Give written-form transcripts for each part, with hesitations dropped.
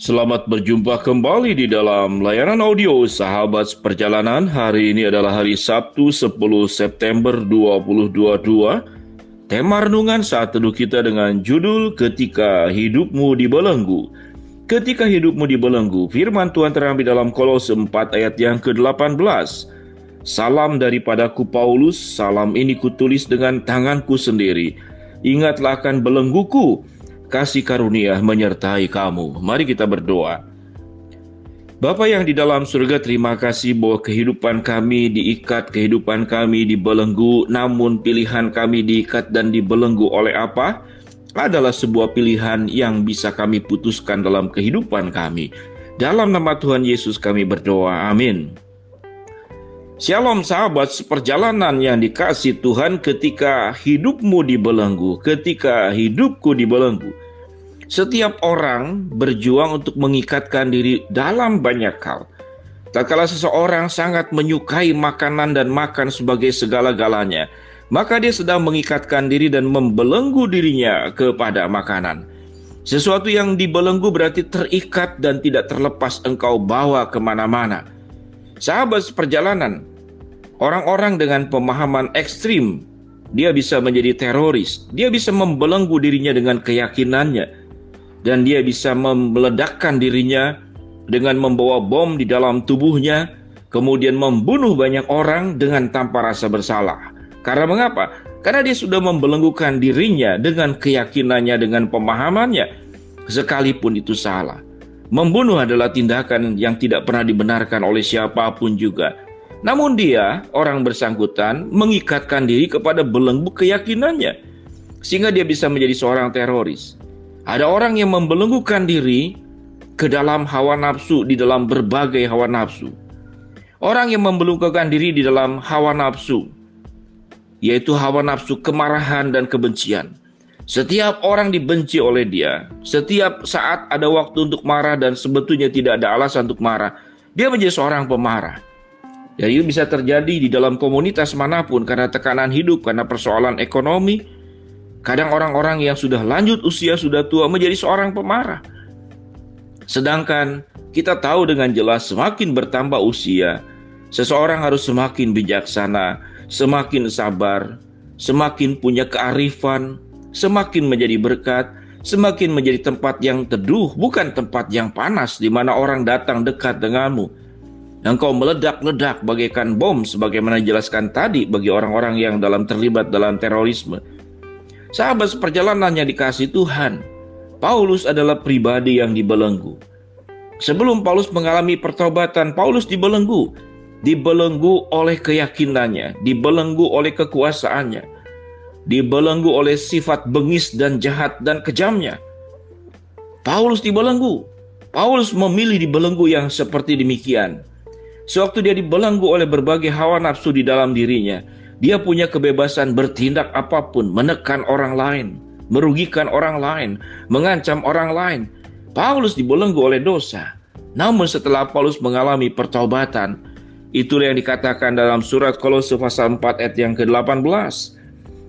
Selamat berjumpa kembali di dalam layanan audio Sahabat Perjalanan. Hari ini adalah hari Sabtu 10 September 2022. Tema renungan saat teduh kita dengan judul Ketika Hidupmu Dibelenggu. Ketika hidupmu dibelenggu, firman Tuhan terambil dalam Kolose 4 ayat yang ke-18. Salam daripadaku Paulus, salam ini kutulis dengan tanganku sendiri. Ingatlah akan belengguku, kasih karunia menyertai kamu. Mari kita berdoa. Bapa yang di dalam surga, terima kasih bahwa kehidupan kami diikat, kehidupan kami dibelenggu. Namun pilihan kami diikat dan dibelenggu oleh apa? Adalah sebuah pilihan yang bisa kami putuskan dalam kehidupan kami. Dalam nama Tuhan Yesus kami berdoa, amin. Shalom sahabat seperjalanan yang dikasihi Tuhan. Ketika hidupmu dibelenggu, ketika hidupku dibelenggu, setiap orang berjuang untuk mengikatkan diri dalam banyak hal. Tak kala seseorang sangat menyukai makanan dan makan sebagai segala-galanya, maka dia sedang mengikatkan diri dan membelenggu dirinya kepada makanan. Sesuatu yang dibelenggu berarti terikat dan tidak terlepas engkau bawa kemana-mana. Sahabat seperjalanan, orang-orang dengan pemahaman ekstrim, dia bisa menjadi teroris, dia bisa membelenggu dirinya dengan keyakinannya, dan dia bisa meledakkan dirinya dengan membawa bom di dalam tubuhnya, kemudian membunuh banyak orang dengan tanpa rasa bersalah. Karena mengapa? Karena dia sudah membelenggukan dirinya dengan keyakinannya, dengan pemahamannya, sekalipun itu salah. Membunuh adalah tindakan yang tidak pernah dibenarkan oleh siapapun juga. Namun dia, orang bersangkutan, mengikatkan diri kepada belenggu keyakinannya, sehingga dia bisa menjadi seorang teroris. Ada orang yang membelenggukan diri ke dalam hawa nafsu, di dalam berbagai hawa nafsu. Orang yang membelenggukan diri di dalam hawa nafsu, yaitu hawa nafsu kemarahan dan kebencian. Setiap orang dibenci oleh dia. Setiap saat ada waktu untuk marah dan sebetulnya tidak ada alasan untuk marah. Dia menjadi seorang pemarah. Dan itu bisa terjadi di dalam komunitas manapun karena tekanan hidup, karena persoalan ekonomi. Kadang orang-orang yang sudah lanjut usia, sudah tua menjadi seorang pemarah. Sedangkan kita tahu dengan jelas semakin bertambah usia, seseorang harus semakin bijaksana, semakin sabar, semakin punya kearifan, semakin menjadi berkat, semakin menjadi tempat yang teduh, bukan tempat yang panas di mana orang datang dekat denganmu. Engkau meledak-ledak bagaikan bom sebagaimana dijelaskan tadi bagi orang-orang yang terlibat dalam terorisme. Sahabat seperjalanan yang dikasihi Tuhan, Paulus adalah pribadi yang dibelenggu. Sebelum Paulus mengalami pertobatan, Paulus dibelenggu. Dibelenggu oleh keyakinannya, dibelenggu oleh kekuasaannya, dibelenggu oleh sifat bengis dan jahat dan kejamnya. Paulus dibelenggu. Paulus memilih dibelenggu yang seperti demikian. Sewaktu dia dibelenggu oleh berbagai hawa nafsu di dalam dirinya, dia punya kebebasan bertindak apapun, menekan orang lain, merugikan orang lain, mengancam orang lain. Paulus dibelenggu oleh dosa. Namun setelah Paulus mengalami pertobatan, itulah yang dikatakan dalam surat Kolose pasal 4 ayat yang ke-18.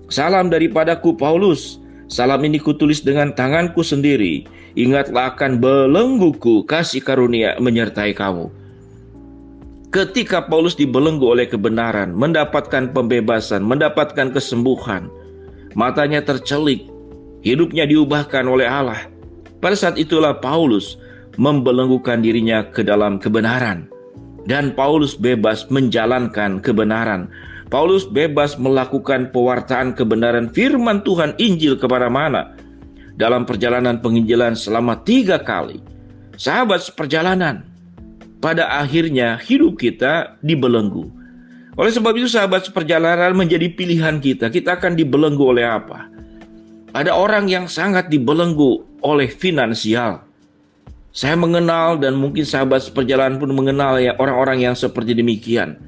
Salam daripadaku Paulus, salam ini kutulis dengan tanganku sendiri. Ingatlah akan belengguku, kasih karunia menyertai kamu. Ketika Paulus dibelenggu oleh kebenaran, mendapatkan pembebasan, mendapatkan kesembuhan, matanya tercelik, hidupnya diubahkan oleh Allah. Pada saat itulah Paulus membelenggukan dirinya ke dalam kebenaran. Dan Paulus bebas menjalankan kebenaran. Paulus bebas melakukan pewartaan kebenaran firman Tuhan Injil kepada mana? Dalam perjalanan penginjilan selama 3 kali. Sahabat seperjalanan, pada akhirnya hidup kita dibelenggu. Oleh sebab itu sahabat seperjalanan menjadi pilihan kita. Kita akan dibelenggu oleh apa? Ada orang yang sangat dibelenggu oleh finansial. Saya mengenal dan mungkin sahabat seperjalanan pun mengenal ya orang-orang yang seperti demikian.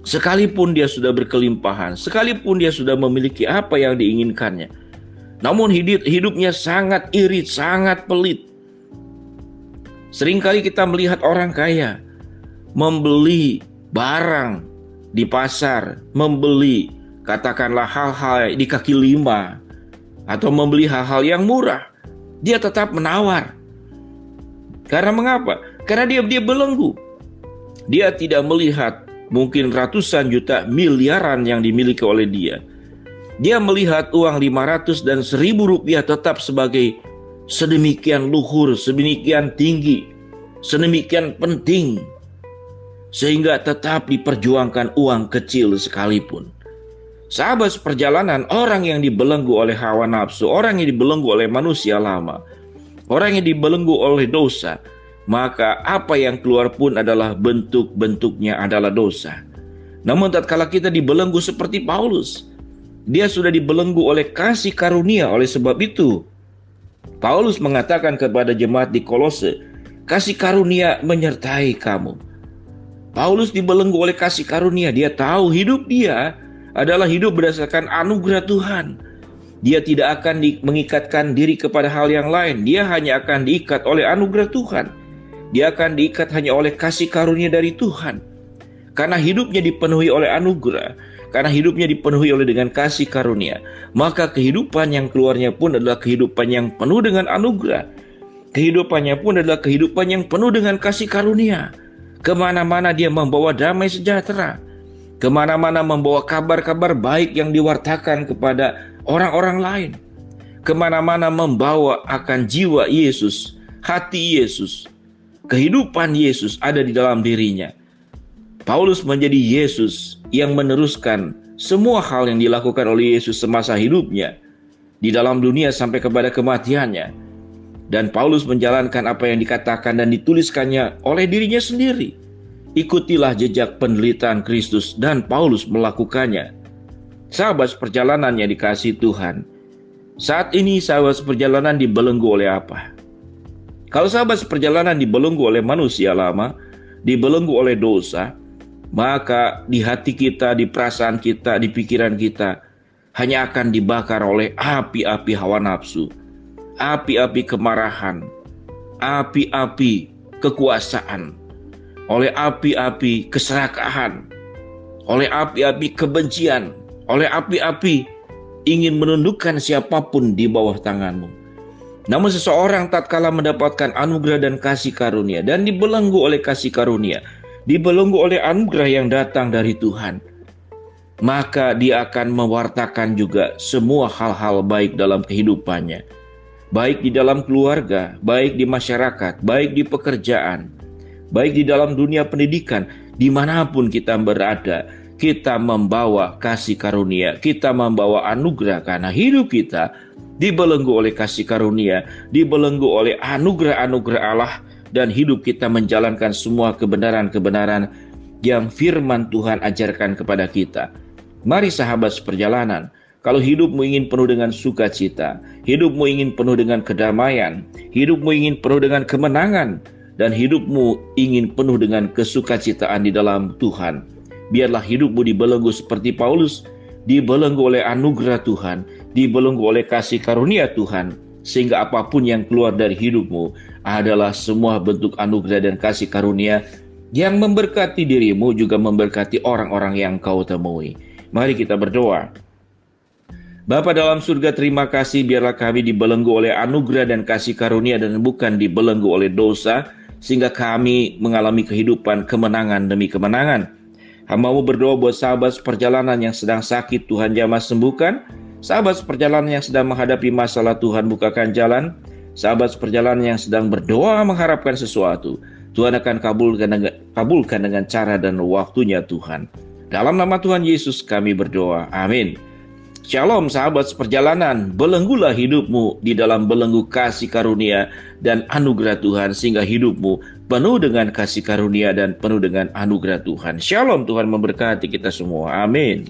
Sekalipun dia sudah berkelimpahan, sekalipun dia sudah memiliki apa yang diinginkannya, namun hidupnya sangat irit, sangat pelit. Seringkali kita melihat orang kaya membeli barang di pasar, membeli katakanlah hal-hal di kaki lima, atau membeli hal-hal yang murah. Dia tetap menawar. Karena mengapa? Karena dia belenggu. Dia tidak melihat mungkin ratusan juta miliaran yang dimiliki oleh dia. Dia melihat uang 500 dan 1.000 rupiah tetap sebagai sedemikian luhur, sedemikian tinggi, sedemikian penting, sehingga tetap diperjuangkan uang kecil sekalipun. Sahabat seperjalanan, orang yang dibelenggu oleh hawa nafsu, orang yang dibelenggu oleh manusia lama, orang yang dibelenggu oleh dosa, maka apa yang keluar pun adalah bentuk-bentuknya adalah dosa. Namun tatkala kita dibelenggu seperti Paulus, dia sudah dibelenggu oleh kasih karunia. Oleh sebab itu Paulus mengatakan kepada jemaat di Kolose, kasih karunia menyertai kamu. Paulus dibelenggu oleh kasih karunia. Dia tahu hidup dia adalah hidup berdasarkan anugerah Tuhan. Dia tidak akan mengikatkan diri kepada hal yang lain. Dia hanya akan diikat oleh anugerah Tuhan. Dia akan diikat hanya oleh kasih karunia dari Tuhan. Karena hidupnya dipenuhi oleh anugerah, karena hidupnya dipenuhi oleh dengan kasih karunia, maka kehidupan yang keluarnya pun adalah kehidupan yang penuh dengan anugerah. Kehidupannya pun adalah kehidupan yang penuh dengan kasih karunia. Kemana-mana dia membawa damai sejahtera. Kemana-mana membawa kabar-kabar baik yang diwartakan kepada orang-orang lain. Kemana-mana membawa akan jiwa Yesus, hati Yesus. Kehidupan Yesus ada di dalam dirinya. Paulus menjadi Yesus yang meneruskan semua hal yang dilakukan oleh Yesus semasa hidupnya di dalam dunia sampai kepada kematiannya. Dan Paulus menjalankan apa yang dikatakan dan dituliskannya oleh dirinya sendiri. Ikutilah jejak penderitaan Kristus, dan Paulus melakukannya. Sahabat seperjalanan yang dikasihi Tuhan, saat ini sahabat seperjalanan dibelenggu oleh apa? Kalau sahabat seperjalanan dibelenggu oleh manusia lama, dibelenggu oleh dosa, maka di hati kita, di perasaan kita, di pikiran kita hanya akan dibakar oleh api-api hawa nafsu, api-api kemarahan, api-api kekuasaan, oleh api-api keserakahan, oleh api-api kebencian, oleh api-api ingin menundukkan siapapun di bawah tanganmu. Namun seseorang tatkala mendapatkan anugerah dan kasih karunia dan dibelenggu oleh kasih karunia, dibelenggu oleh anugerah yang datang dari Tuhan, maka dia akan mewartakan juga semua hal-hal baik dalam kehidupannya. Baik di dalam keluarga, baik di masyarakat, baik di pekerjaan, baik di dalam dunia pendidikan, dimanapun kita berada, kita membawa kasih karunia, kita membawa anugerah karena hidup kita dibelenggu oleh kasih karunia, dibelenggu oleh anugerah-anugerah Allah, dan hidup kita menjalankan semua kebenaran-kebenaran yang firman Tuhan ajarkan kepada kita. Mari sahabat seperjalanan, kalau hidupmu ingin penuh dengan sukacita, hidupmu ingin penuh dengan kedamaian, hidupmu ingin penuh dengan kemenangan, dan hidupmu ingin penuh dengan kesukacitaan di dalam Tuhan, biarlah hidupmu dibelenggu seperti Paulus, dibelenggu oleh anugerah Tuhan, dibelenggu oleh kasih karunia Tuhan, sehingga apapun yang keluar dari hidupmu adalah semua bentuk anugerah dan kasih karunia yang memberkati dirimu, juga memberkati orang-orang yang kau temui. Mari kita berdoa. Bapa dalam surga, terima kasih, biarlah kami dibelenggu oleh anugerah dan kasih karunia dan bukan dibelenggu oleh dosa, sehingga kami mengalami kehidupan kemenangan demi kemenangan. Hamba-Mu berdoa buat sahabat seperjalanan yang sedang sakit, Tuhan jamah sembuhkan. Sahabat seperjalanan yang sedang menghadapi masalah, Tuhan bukakan jalan. Sahabat seperjalanan yang sedang berdoa mengharapkan sesuatu, Tuhan akan kabulkan dengan cara dan waktunya Tuhan. Dalam nama Tuhan Yesus kami berdoa, amin. Shalom sahabat seperjalanan, belenggulah hidupmu di dalam belenggu kasih karunia dan anugerah Tuhan, sehingga hidupmu penuh dengan kasih karunia dan penuh dengan anugerah Tuhan. Shalom, Tuhan memberkati kita semua, amin.